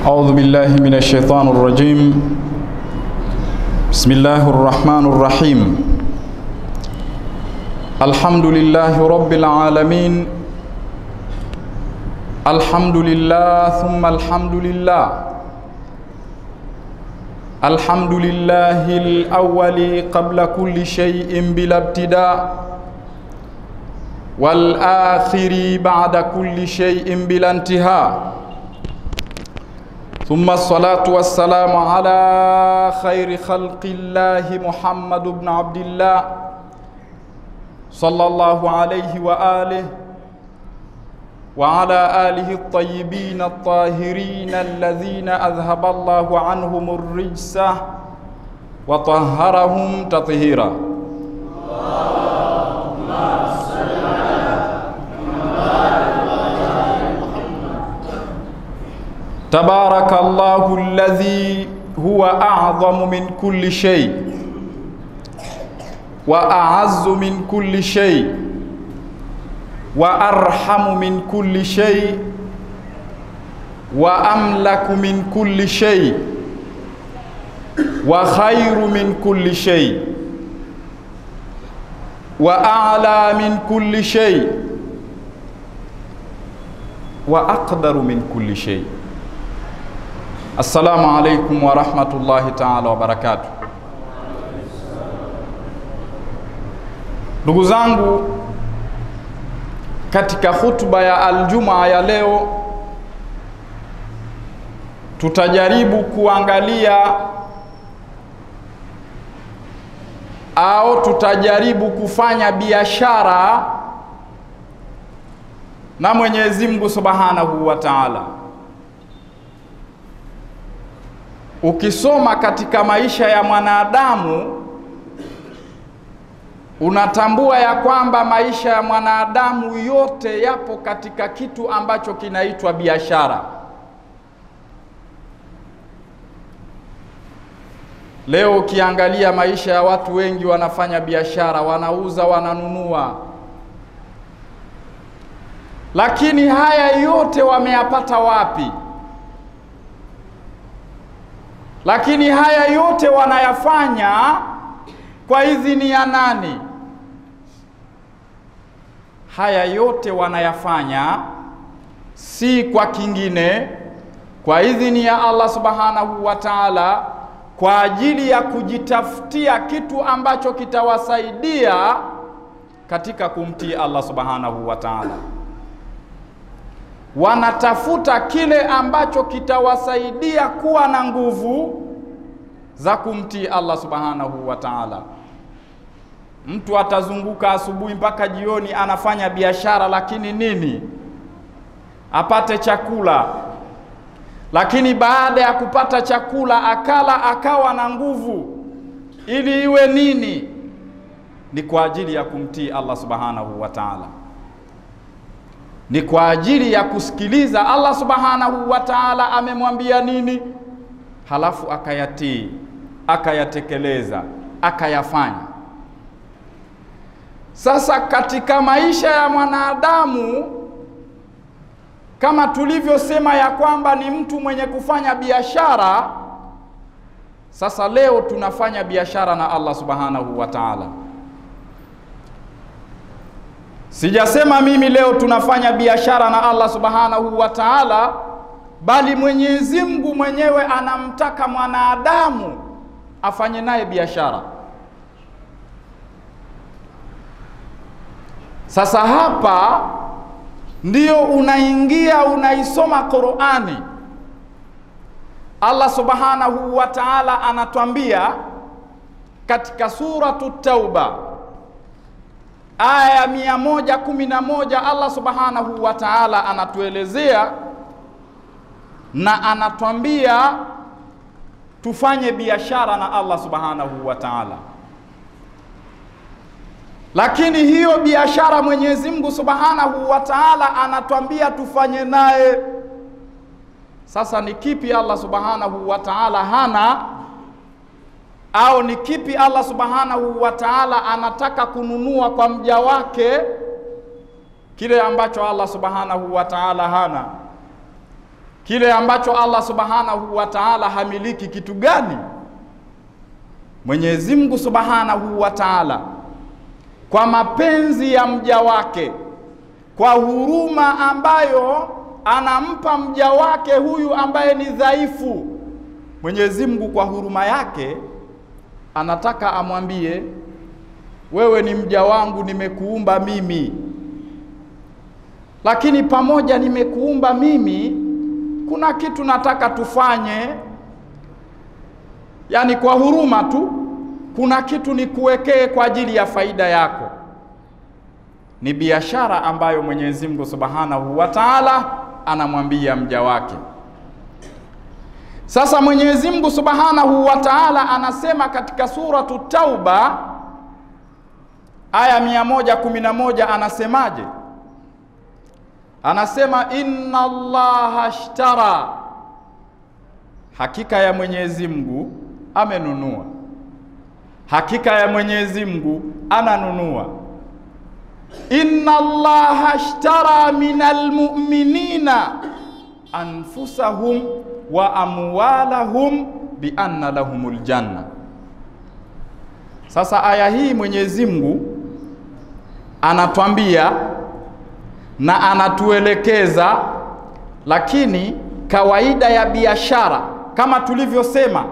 أعوذ بالله من الشيطان الرجيم. بسم الله الرحمن الرحيم. الحمد لله رب العالمين. الحمد لله ثم الحمد لله. الحمد لله الأول قبل كل شيء بلا ابتداء، والآخر بعد كل شيء بلا انتهاء. ثم الصلاة والسلام على خير خلق الله محمد بن عبد الله صلى الله عليه وآله وعلى آله الطيبين الطاهرين الذين أذهب الله عنهم الرجس وطهرهم تطهيرا. تبارك الله الذي هو أعظم من كل شيء وأعز من كل شيء وأرحم من كل شيء وأملك من كل شيء وخير من كل شيء وأعلى من كل شيء وأقدر من كل شيء. Assalamu alaikum wa rahmatullahi ta'ala wa barakatuh. Ndugu zangu, katika hutuba ya Aljumaa ya leo tutajaribu kuangalia au tutajaribu kufanya biashara na Mwenyezi Mungu Subhanahu wa Ta'ala. Ukisoma katika maisha ya mwanadamu unatambua ya kwamba maisha ya mwanadamu yote yapo katika kitu ambacho kinaitwa biashara. Leo ukiangalia maisha ya watu wengi wanafanya biashara, wanauza, wananunua. Lakini haya yote wameyapata wapi? Lakini haya yote wanayafanya kwa idhini ya nani? Haya yote wanayafanya si kwa kingine, kwa idhini ya Allah Subhanahu wa Ta'ala, kwa ajili ya kujitafutia kitu ambacho kitawasaidia katika kumtii Allah Subhanahu wa Ta'ala. Wanatafuta kile ambacho kitawasaidia kuwa na nguvu za kumtii Allah Subhanahu wa Ta'ala. Mtu atazunguka asubuhi mpaka jioni anafanya biashara, lakini nini? Apate chakula. Lakini baada ya kupata chakula akala akawa na nguvu, ili iwe nini? Ni kwa ajili ya kumtii Allah Subhanahu wa Ta'ala. Ni kwa ajili ya kusikiliza Allah Subhanahu wa Ta'ala amemwambia nini, halafu akayatii, akayatekeleza, akayafanya. Sasa katika maisha ya mwanadamu, kama tulivyosema ya kwamba ni mtu mwenye kufanya biashara, sasa leo tunafanya biashara na Allah Subhanahu wa Ta'ala. Sijasema mimi leo tunafanya biashara na Allah Subhanahu wa Ta'ala, bali Mwenyezi Mungu mwenyewe anamtaka mwanadamu afanye naye biashara. Sasa hapa ndio unaingia unaisoma Qur'ani. Allah Subhanahu wa Ta'ala anatuambia katika suratu Tauba aya 111, Allah Subhanahu wa Ta'ala anatuelezea na anatuambia tufanye biashara na Allah Subhanahu wa Ta'ala. Lakini hiyo biashara Mwenyezi Mungu Subhanahu wa Ta'ala anatuambia tufanye naye. Sasa ni kipi Allah Subhanahu wa Ta'ala hana? Au ni kipi Allah Subhanahu wa Ta'ala anataka kununua kwa mja wake kile ambacho Allah Subhanahu wa Ta'ala hana? Kile ambacho Allah subhanahu wa ta'ala hamiliki kitu gani? Mwenyezi Mungu subhanahu wa ta'ala kwa mapenzi ya mja wake, kwa huruma ambayo anampa mja wake huyu ambaye ni dhaifu, Mwenyezi Mungu kwa huruma yake anataka amwambie, wewe ni mja wangu, nimekuumba mimi, lakini pamoja nimekuumba mimi, kuna kitu nataka tufanye. Yani kwa huruma tu, kuna kitu nikuwekee kwa ajili ya faida yako. Ni biashara ambayo Mwenyezi Mungu Subhanahu wa Ta'ala anamwambia mja wake. Sasa Mwenyezi Mungu Subhanahu wa Ta'ala anasema katika suratu Tauba aya 111, anasemaje? Anasema inna Allaha ashtara, hakika ya Mwenyezi Mungu amenunua, hakika ya Mwenyezi Mungu ananunua. Inna Allaha ashtara minal mu'minina anfusahum wa amwalahum bi anna lahumul janna. Sasa aya hii Mwenyezi Mungu anatuambia na anatuelekeza, lakini kawaida ya biashara kama tulivyosema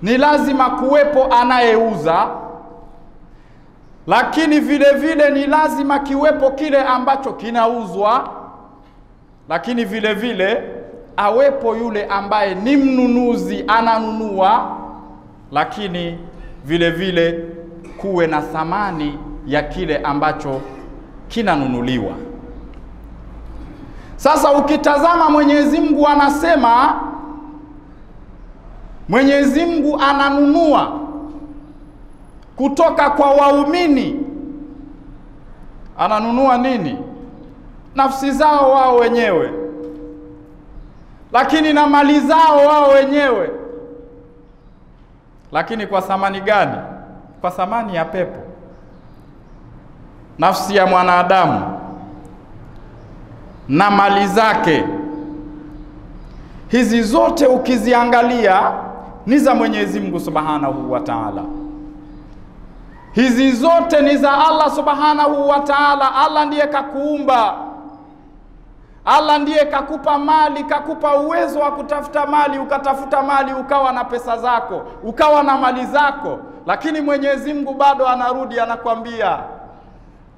ni lazima kuwepo anayeuza, lakini vile vile ni lazima kiwepo kile ambacho kinauzwa, lakini vile vile awepo yule ambaye ni mnunuzi ananunua, lakini vile vile kuwe na thamani ya kile ambacho kinanunuliwa. Sasa ukitazama Mwenyezi Mungu anasema Mwenyezi Mungu ananunua kutoka kwa waumini. Ananunua nini? Nafsi zao wao wenyewe, lakini na mali zao wao wenyewe. Lakini kwa thamani gani? Kwa thamani ya pepo. Nafsi ya mwanadamu na mali zake, hizi zote ukiziangalia ni za Mwenyezi Mungu Subhanahu wa Ta'ala. Hizi zote ni za Allah Subhanahu wa Ta'ala. Allah ndiye kakuumba, Allah ndiye kakupa mali, kakupa uwezo wa kutafuta mali, ukatafuta mali, ukawa na pesa zako, ukawa na mali zako. Lakini Mwenyezi Mungu bado anarudi anakwambia,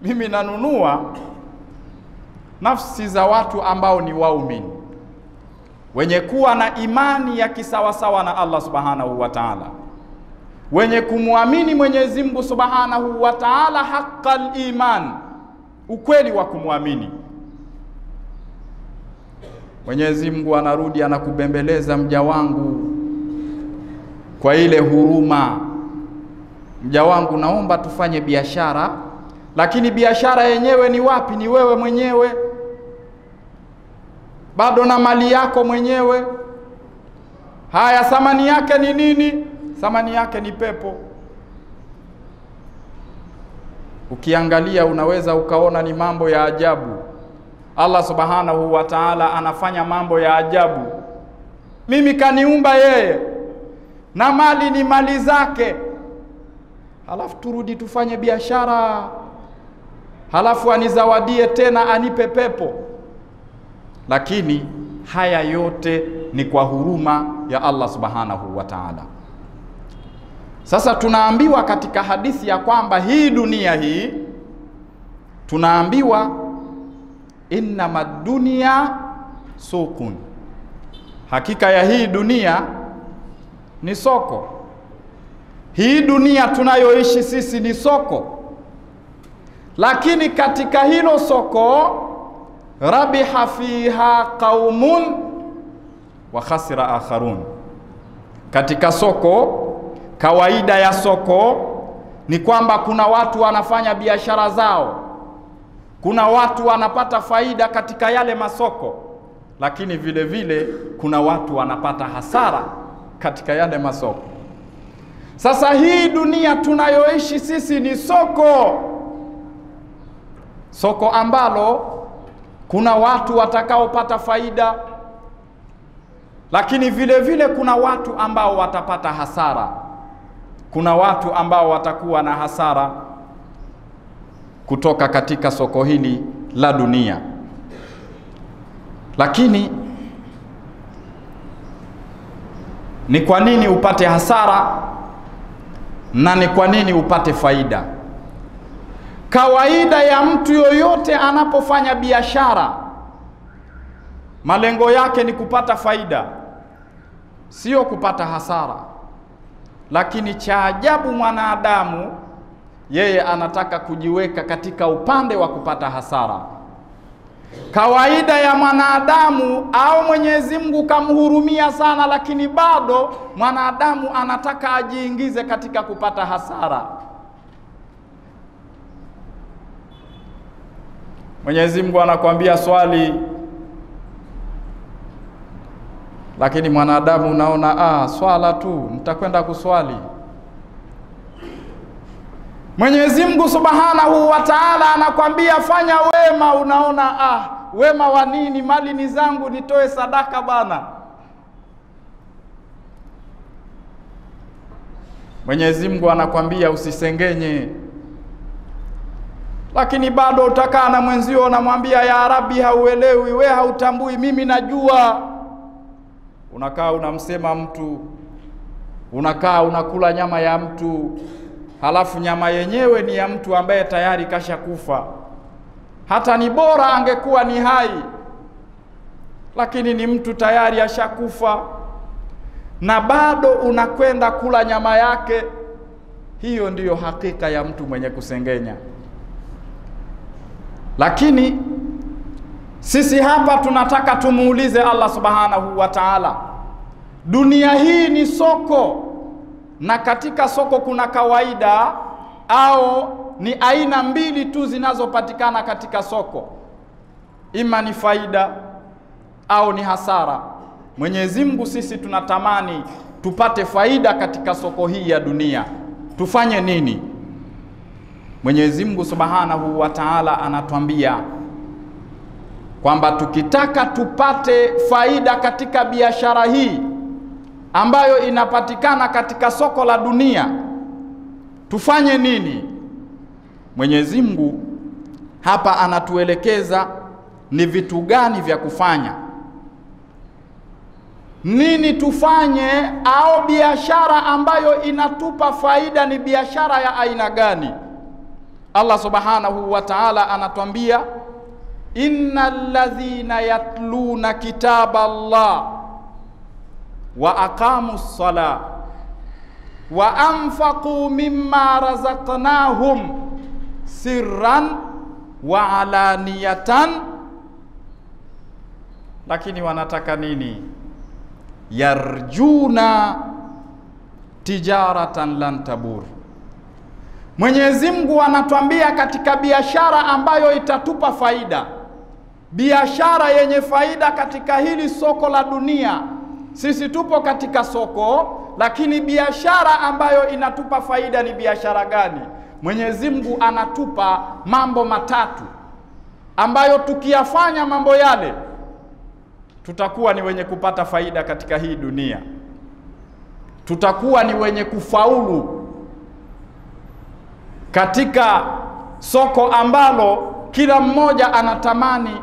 mimi nanunua nafsi za watu ambao ni waumini, wenye kuwa na imani ya kisawasawa na Allah Subhanahu wa Ta'ala, wenye kumwamini Mwenyezi Mungu Subhanahu wa Ta'ala haqqal iman, ukweli wa kumwamini. Mwenyezi Mungu anarudi anakubembeleza, mja wangu, kwa ile huruma, mja wangu, naomba tufanye biashara, lakini biashara yenyewe ni wapi? Ni wewe mwenyewe, bado na mali yako mwenyewe. Haya, thamani yake ni nini? Thamani yake ni pepo. Ukiangalia unaweza ukaona ni mambo ya ajabu. Allah Subhanahu wa Ta'ala anafanya mambo ya ajabu. Mimi kaniumba yeye na mali ni mali zake, halafu turudi tufanye biashara, halafu anizawadie tena anipe pepo. Lakini haya yote ni kwa huruma ya Allah Subhanahu wa Ta'ala. Sasa tunaambiwa katika hadithi ya kwamba hii dunia hii, tunaambiwa innama dunya sukun, hakika ya hii dunia ni soko. Hii dunia tunayoishi sisi ni soko, lakini katika hilo soko rabiha fiha qaumun wa khasira akharun. Katika soko, kawaida ya soko ni kwamba kuna watu wanafanya biashara zao, kuna watu wanapata faida katika yale masoko, lakini vile vile kuna watu wanapata hasara katika yale masoko. Sasa hii dunia tunayoishi sisi ni soko, soko ambalo kuna watu watakaopata faida, lakini vile vile kuna watu ambao watapata hasara. Kuna watu ambao watakuwa na hasara kutoka katika soko hili la dunia. Lakini ni kwa nini upate hasara na ni kwa nini upate faida? Kawaida ya mtu yoyote anapofanya biashara, malengo yake ni kupata faida, sio kupata hasara. Lakini cha ajabu, mwanadamu yeye anataka kujiweka katika upande wa kupata hasara. Kawaida ya mwanadamu, au Mwenyezi Mungu kamhurumia sana, lakini bado mwanadamu anataka ajiingize katika kupata hasara. Mwenyezi Mungu anakuambia swali, lakini mwanadamu unaona swala tu, mtakwenda kuswali. Mwenyezi Mungu Subhanahu wa Ta'ala anakuambia fanya wema, unaona wema wa nini? Mali ni zangu, nitoe sadaka bana. Mwenyezi Mungu anakuambia usisengenye, lakini bado utakaa na mwenzio unamwambia ya Rabbi, hauelewi, we hautambui, mimi najua. Unakaa unamsema mtu, unakaa unakula nyama ya mtu, halafu nyama yenyewe ni ya mtu ambaye tayari kasha kufa. Hata ni bora angekuwa ni hai, lakini ni mtu tayari ashakufa, na bado unakwenda kula nyama yake. Hiyo ndiyo hakika ya mtu mwenye kusengenya. Lakini sisi hapa tunataka tumuulize Allah Subhanahu wa Ta'ala, dunia hii ni soko, na katika soko kuna kawaida au ni aina mbili tu zinazopatikana katika soko, ima ni faida au ni hasara. Mwenyezi Mungu sisi tunatamani tupate faida katika soko hii ya dunia. Tufanye nini? Mwenyezi Mungu Subhanahu wa Ta'ala anatuambia kwamba tukitaka tupate faida katika biashara hii ambayo inapatikana katika soko la dunia, tufanye nini? Mwenyezi Mungu hapa anatuelekeza ni vitu gani vya kufanya, nini tufanye, au biashara ambayo inatupa faida ni biashara ya aina gani. Allah Subhanahu wa Ta'ala anatuambia, innal ladhina yatluna kitaba Allah wa aqamus sala wa anfaqu mimma razaqnahum sirran wa alaniyatan. Lakini wanataka nini? Yarjuna tijaratan lan tabur. Mwenyezi Mungu anatuambia katika biashara ambayo itatupa faida, biashara yenye faida katika hili soko la dunia. Sisi tupo katika soko, lakini biashara ambayo inatupa faida ni biashara gani? Mwenyezi Mungu anatupa mambo matatu ambayo tukiyafanya mambo yale tutakuwa ni wenye kupata faida katika hii dunia, tutakuwa ni wenye kufaulu katika soko ambalo kila mmoja anatamani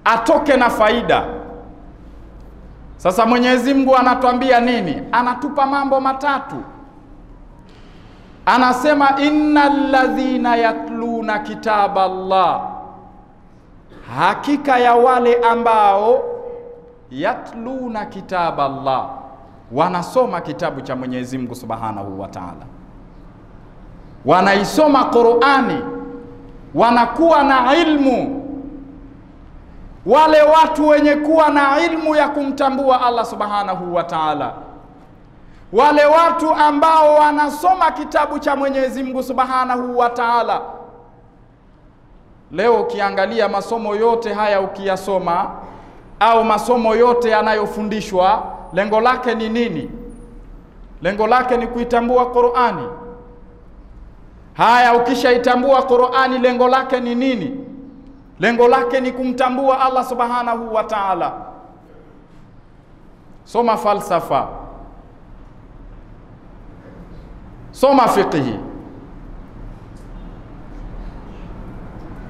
atoke na faida. Sasa Mwenyezi Mungu anatuambia nini? Anatupa mambo matatu. Anasema innal ladhina yatluna kitaba Allah, hakika ya wale ambao yatluna kitaba Allah, wanasoma kitabu cha Mwenyezi Mungu Subhanahu wa Ta'ala, wanaisoma Qur'ani, wanakuwa na ilmu. Wale watu wenye kuwa na ilmu ya kumtambua Allah Subhanahu wa Ta'ala, wale watu ambao wanasoma kitabu cha Mwenyezi Mungu Subhanahu wa Ta'ala. Leo ukiangalia masomo yote haya ukiyasoma, au masomo yote yanayofundishwa, lengo lake ni nini? Lengo lake ni kuitambua Qur'ani. Haya, ukishaitambua Qur'ani, lengo lake ni nini? Lengo lake ni kumtambua Allah Subhanahu wa Ta'ala. soma falsafa, soma fiqhi,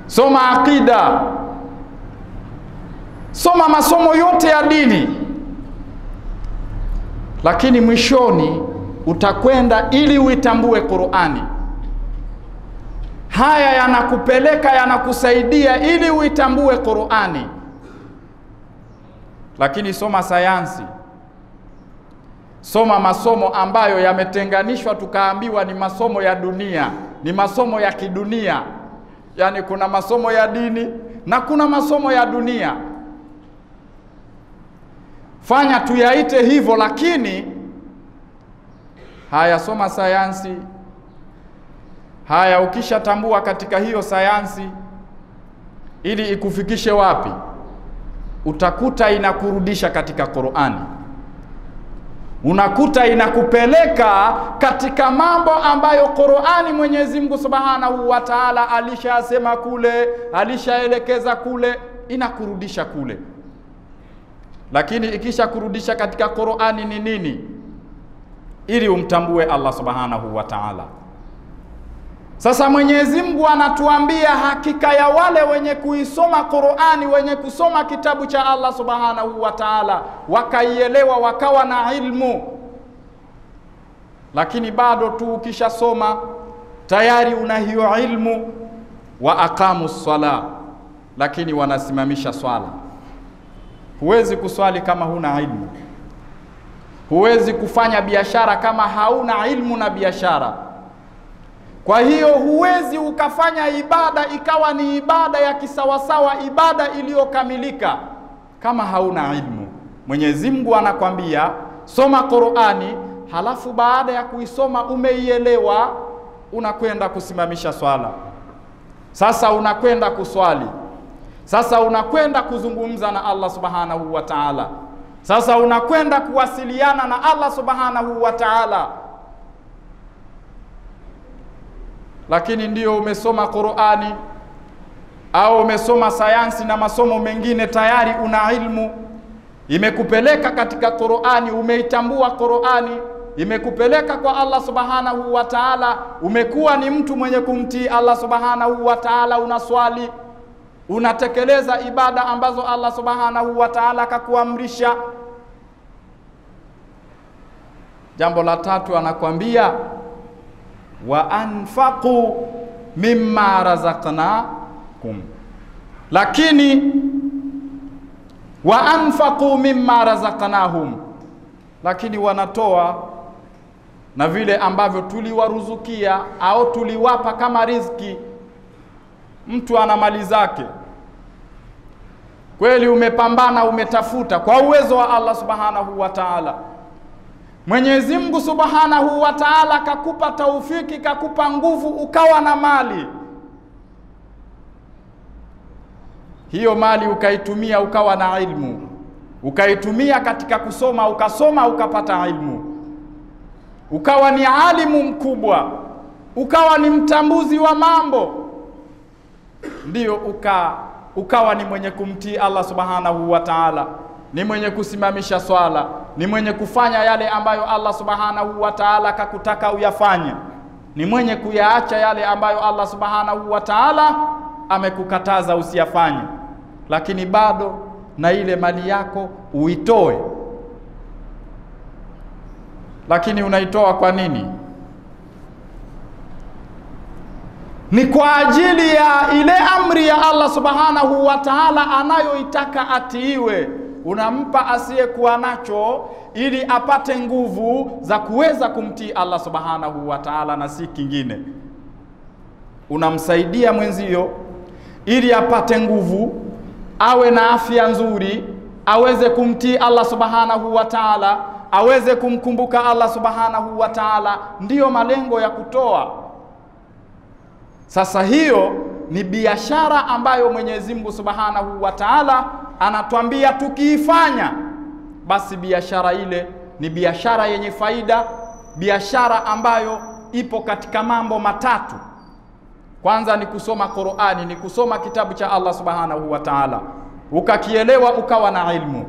soma aqida, soma masomo yote ya dini, lakini mwishoni utakwenda ili uitambue Qur'ani. Haya yanakupeleka, yanakusaidia ili uitambue Qur'ani. Lakini soma sayansi, soma masomo ambayo yametenganishwa tukaambiwa ni masomo ya dunia, ni masomo ya kidunia. Yani kuna masomo ya dini na kuna masomo ya dunia. Fanya tuyaite hivyo, lakini haya, soma sayansi. Haya, ukishatambua katika hiyo sayansi, ili ikufikishe wapi? Utakuta inakurudisha katika Qur'ani. Unakuta inakupeleka katika mambo ambayo Qur'ani Mwenyezi Mungu Subhanahu wa Ta'ala alishasema kule, alishaelekeza kule, inakurudisha kule. Lakini ikisha kurudisha katika Qur'ani ni nini? Ili umtambue Allah Subhanahu wa Ta'ala. Sasa Mwenyezi Mungu anatuambia hakika ya wale wenye kuisoma Qur'ani, wenye kusoma kitabu cha Allah Subhanahu wa Ta'ala, wakaielewa, wakawa na ilmu. Lakini bado tu ukishasoma tayari una hiyo ilmu, wa aqamu sala, lakini wanasimamisha swala. Huwezi kuswali kama huna ilmu. Huwezi kufanya biashara kama hauna ilmu na biashara. Kwa hiyo huwezi ukafanya ibada ikawa ni ibada ya kisawasawa, ibada iliyokamilika, kama hauna ilmu. Mwenyezi Mungu anakwambia soma Qur'ani, halafu baada ya kuisoma umeielewa, unakwenda kusimamisha swala. Sasa unakwenda kuswali. Sasa unakwenda kuzungumza na Allah Subhanahu wa Ta'ala. Sasa unakwenda kuwasiliana na Allah Subhanahu wa Ta'ala. Lakini ndio umesoma Qur'ani au umesoma sayansi na masomo mengine, tayari una ilmu, imekupeleka katika Qur'ani, umeitambua Qur'ani, imekupeleka kwa Allah Subhanahu wa Ta'ala, umekuwa ni mtu mwenye kumtii Allah Subhanahu wa Ta'ala, unaswali, unatekeleza ibada ambazo Allah Subhanahu wa Ta'ala akakuamrisha. Jambo la tatu anakwambia wa anfaqu mimma razaqnakum, lakini wa anfaqu mimma razaqnahum, lakini wanatoa na vile ambavyo tuliwaruzukia au tuliwapa kama riziki. Mtu ana mali zake, kweli umepambana, umetafuta kwa uwezo wa Allah Subhanahu wa Ta'ala. Mwenyezi Mungu Subhanahu wa Ta'ala kakupa taufiki, kakupa nguvu, ukawa na mali. Hiyo mali ukaitumia, ukawa na ilmu, ukaitumia katika kusoma, ukasoma, ukapata ilmu, ukawa ni alimu mkubwa, ukawa ni mtambuzi wa mambo, ndio ukawa ni mwenye kumtii Allah Subhanahu wa Ta'ala, ni mwenye kusimamisha swala, ni mwenye kufanya yale ambayo Allah Subhanahu wa Ta'ala kakutaka uyafanye, ni mwenye kuyaacha yale ambayo Allah Subhanahu wa Ta'ala amekukataza usiyafanye. Lakini bado na ile mali yako uitoe. Lakini unaitoa kwa nini? Ni kwa ajili ya ile amri ya Allah Subhanahu wa Ta'ala anayoitaka atiiwe. Unampa asiyekuwa nacho ili apate nguvu za kuweza kumtii Allah Subhanahu wa Ta'ala na si kingine. Unamsaidia mwenzio ili apate nguvu, awe na afya nzuri, aweze kumtii Allah Subhanahu wa Ta'ala, aweze kumkumbuka Allah Subhanahu wa Ta'ala. Ndiyo malengo ya kutoa. Sasa hiyo ni biashara ambayo Mwenyezi Mungu Subhanahu wa Ta'ala anatuambia tukiifanya, basi biashara ile ni biashara yenye faida, biashara ambayo ipo katika mambo matatu. Kwanza ni kusoma Qur'ani, ni kusoma kitabu cha Allah Subhanahu wa Ta'ala, ukakielewa, ukawa na ilmu.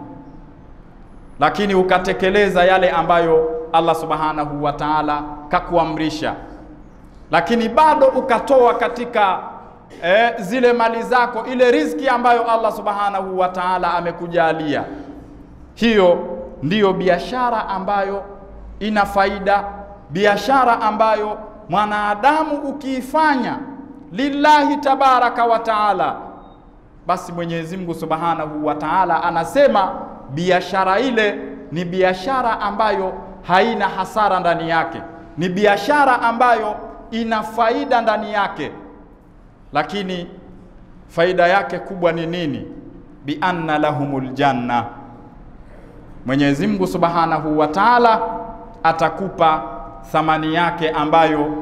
lakini ukatekeleza yale ambayo Allah subhanahu wa ta'ala kakuamrisha, lakini bado ukatoa katika zile mali zako ile riziki ambayo Allah subhanahu wa ta'ala amekujalia, hiyo ndiyo biashara ambayo ina faida, biashara ambayo mwanadamu ukiifanya lillahi tabaraka wa ta'ala, basi Mwenyezi Mungu subhanahu wa ta'ala anasema biashara ile ni biashara ambayo haina hasara ndani yake, ni biashara ambayo ina faida ndani yake. Lakini faida yake kubwa ni nini? Bi anna lahumul janna, Mwenyezi Mungu subhanahu wa ta'ala atakupa thamani yake ambayo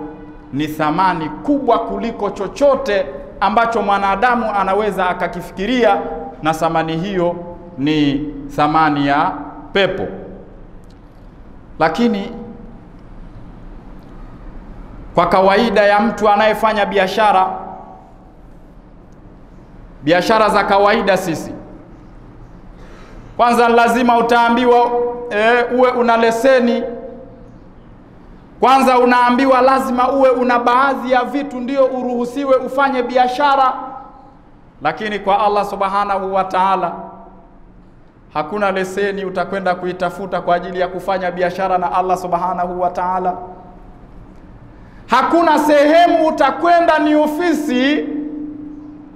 ni thamani kubwa kuliko chochote ambacho mwanadamu anaweza akakifikiria, na thamani hiyo ni thamani ya pepo. Lakini kwa kawaida ya mtu anayefanya biashara za kawaida, sisi kwanza lazima utaambiwa uwe una leseni. Kwanza unaambiwa lazima uwe una baadhi ya vitu ndio uruhusiwe ufanye biashara. Lakini kwa Allah subhanahu wa ta'ala hakuna leseni utakwenda kuitafuta kwa ajili ya kufanya biashara na Allah subhanahu wa ta'ala. Hakuna sehemu utakwenda ni ofisi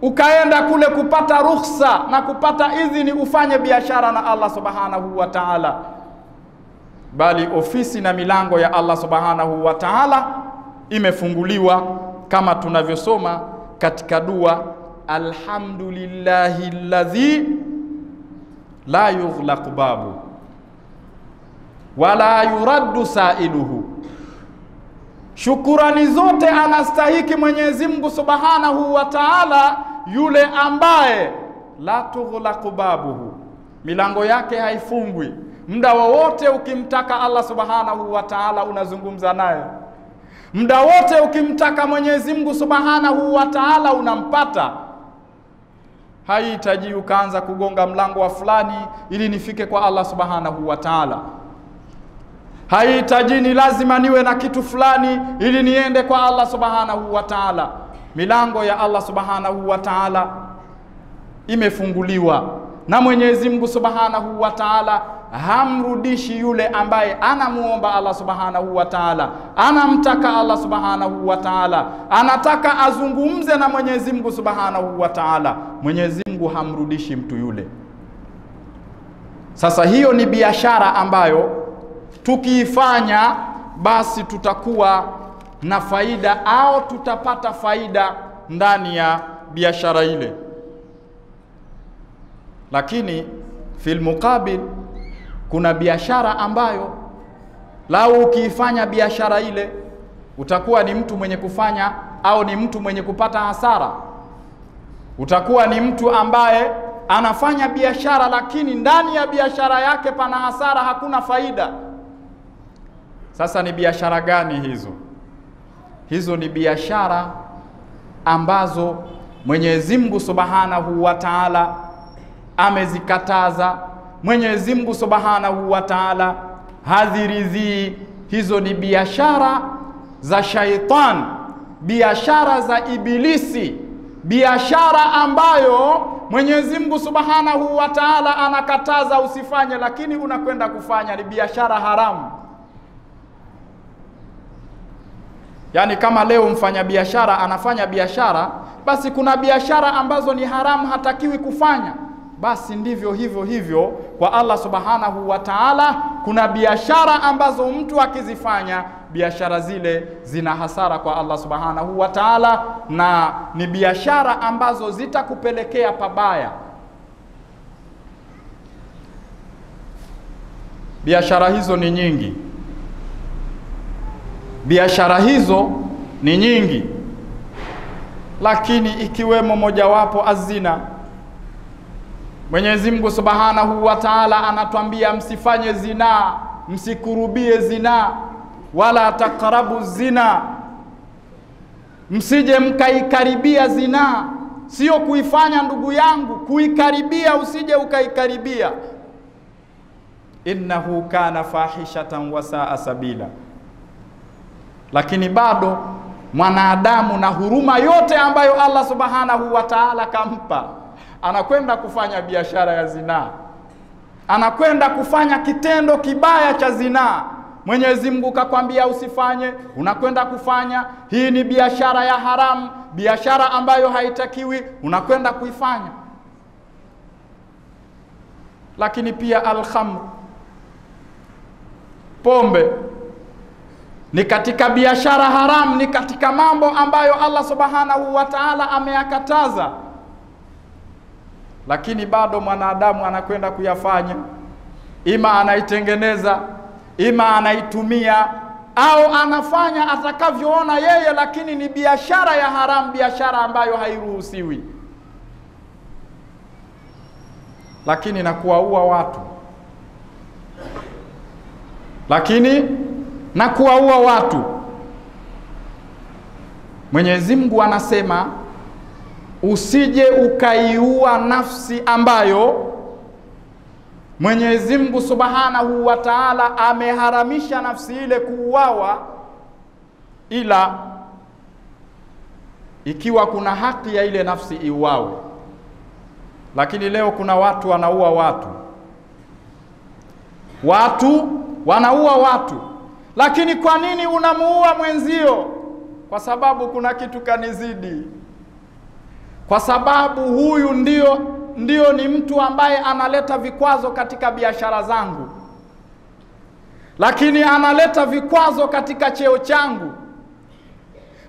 ukaenda kule kupata ruhusa na kupata idhini ufanye biashara na Allah subhanahu wa ta'ala, bali ofisi na milango ya Allah subhanahu wa ta'ala imefunguliwa kama tunavyosoma katika dua, alhamdulillahi alladhi la yughlaqu babu wala yuraddu sailuhu. Shukurani zote anastahiki Mwenyezi Mungu subhanahu wa ta'ala, yule ambaye la tughlaqu babuhu, milango yake haifungwi. Muda wowote ukimtaka Allah subhanahu wa ta'ala unazungumza naye. Muda wote ukimtaka Mwenyezi Mungu subhanahu wa ta'ala unampata. Haihitaji ukaanza kugonga mlango wa fulani ili nifike kwa Allah subhanahu wa ta'ala. Haihitaji ni lazima niwe na kitu fulani ili niende kwa Allah subhanahu wa ta'ala. Milango ya Allah subhanahu wa ta'ala imefunguliwa, na Mwenyezi Mungu subhanahu wa ta'ala hamrudishi yule ambaye anamuomba Allah subhanahu wa ta'ala, anamtaka Allah subhanahu wa ta'ala, anataka azungumze na Mwenyezi Mungu subhanahu wa ta'ala. Mwenyezi Mungu hamrudishi mtu yule. Sasa hiyo ni biashara ambayo tukiifanya basi tutakuwa na faida au tutapata faida ndani ya biashara ile. Lakini fil muqabil, kuna biashara ambayo lau ukiifanya biashara ile utakuwa ni mtu mwenye kufanya au ni mtu mwenye kupata hasara. Utakuwa ni mtu ambaye anafanya biashara lakini ndani ya biashara yake pana hasara, hakuna faida. Sasa ni biashara gani hizo? Hizo ni biashara ambazo Mwenyezi Mungu subhanahu wa ta'ala amezikataza. Mwenyezi Mungu subhanahu wa ta'ala hadhiridhii. Hizo ni biashara za shaitan, biashara za ibilisi, biashara ambayo Mwenyezi Mungu subhanahu wa ta'ala anakataza usifanye, lakini unakwenda kufanya. Ni biashara haramu. Yani kama leo mfanya biashara anafanya biashara, basi kuna biashara ambazo ni haramu, hatakiwi kufanya. Basi ndivyo hivyo kwa Allah subhanahu wa ta'ala, kuna biashara ambazo mtu akizifanya biashara zile zina hasara kwa Allah subhanahu wa ta'ala, na ni biashara ambazo zitakupelekea pabaya. Biashara hizo ni nyingi. Biashara hizo ni nyingi, lakini ikiwemo mojawapo azina. Mwenyezi Mungu subhanahu wa ta'ala anatuambia msifanye zina, msikurubie zina, wala taqrabu zina, msije mkaikaribia zina. Sio kuifanya ndugu yangu, kuikaribia, usije ukaikaribia. innahu kana fahishatan wa saa sabila. Lakini bado mwanadamu na huruma yote ambayo Allah subhanahu wa ta'ala kampa, anakwenda kufanya biashara ya zinaa, anakwenda kufanya kitendo kibaya cha zinaa. Mwenyezi Mungu kakwambia usifanye, unakwenda kufanya. Hii ni biashara ya haramu, biashara ambayo haitakiwi, unakwenda kuifanya. Lakini pia al-khamr, pombe, ni katika biashara haramu, ni katika mambo ambayo Allah subhanahu wa ta'ala ameyakataza. Lakini bado mwanadamu anakwenda kuyafanya, ima anaitengeneza, ima anaitumia, au anafanya atakavyoona yeye, lakini ni biashara ya haramu, biashara ambayo hairuhusiwi. Lakini na kuwaua watu, Mwenyezi Mungu anasema usije ukaiua nafsi ambayo Mwenyezi Mungu subhanahu wa ta'ala ameharamisha nafsi ile kuuawa, ila ikiwa kuna haki ya ile nafsi iuawe. Lakini leo kuna watu wanaua watu wanaua watu. Lakini kwa nini unamuua mwenzio? Kwa sababu kuna kitu kanizidi, kwa sababu huyu ndio ni mtu ambaye analeta vikwazo katika biashara zangu, lakini analeta vikwazo katika cheo changu,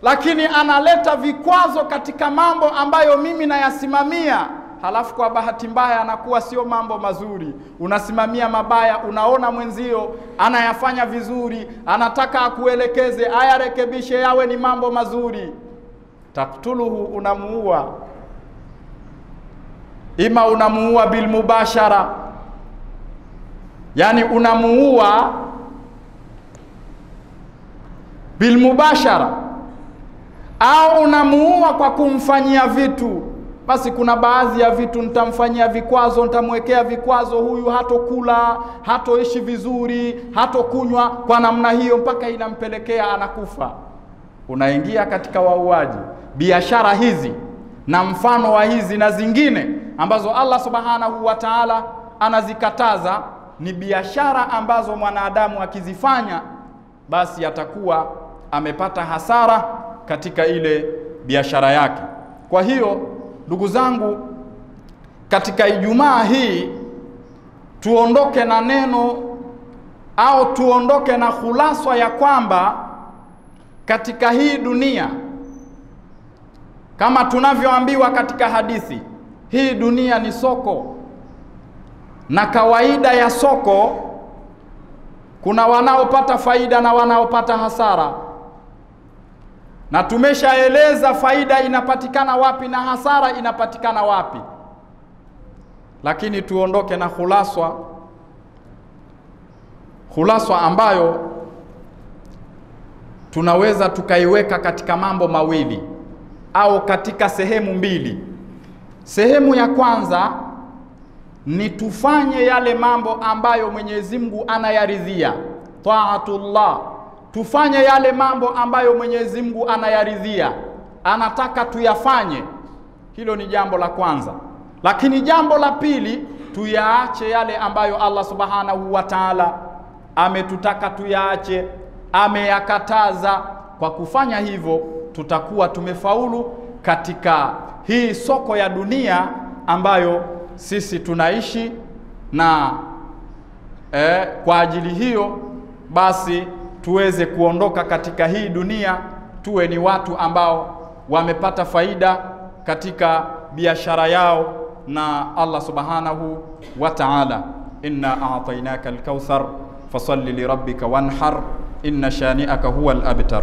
lakini analeta vikwazo katika mambo ambayo mimi nayasimamia. Halafu kwa bahati mbaya anakuwa sio mambo mazuri, unasimamia mabaya. Unaona mwenzio anayafanya vizuri, anataka akuelekeze, ayarekebishe yawe ni mambo mazuri. Taktuluhu, unamuua. Ima unamuua bil mubashara, yani unamuua bil mubashara, au unamuua kwa kumfanyia vitu. Basi kuna baadhi ya vitu nitamfanyia vikwazo, nitamwekea vikwazo, huyu hatokula, hatoishi vizuri, hatokunywa, kwa namna hiyo mpaka inampelekea anakufa. Unaingia katika wauaji. Biashara hizi na mfano wa hizi na zingine ambazo Allah subhanahu wa ta'ala anazikataza ni biashara ambazo mwanadamu akizifanya basi atakuwa amepata hasara katika ile biashara yake. Kwa hiyo ndugu zangu, katika Ijumaa hii tuondoke na neno au tuondoke na khulasa ya kwamba katika hii dunia, kama tunavyoambiwa katika hadithi, hii dunia ni soko, na kawaida ya soko kuna wanaopata faida na wanaopata hasara, na tumeshaeleza faida inapatikana wapi na hasara inapatikana wapi. Lakini tuondoke na khulasa ambayo tunaweza tukaiweka katika mambo mawili au katika sehemu mbili. Sehemu ya kwanza ni tufanye yale mambo ambayo Mwenyezi Mungu anayaridhia, taatullah. Tufanye yale mambo ambayo Mwenyezi Mungu anayaridhia, anataka tuyafanye. Hilo ni jambo la kwanza. Lakini jambo la pili, tuyaache yale ambayo Allah subhanahu wa ta'ala ametutaka tuyaache, ameyakataza. Kwa kufanya hivyo tutakuwa tumefaulu katika hii soko ya dunia ambayo sisi tunaishi, na kwa ajili hiyo basi tuweze kuondoka katika hii dunia, tuwe ni watu ambao wamepata faida katika biashara yao na Allah subhanahu wa ta'ala. Inna a'tainaka al-kauthar fasalli li rabbika wanhar inna shani'aka huwa al-abtar.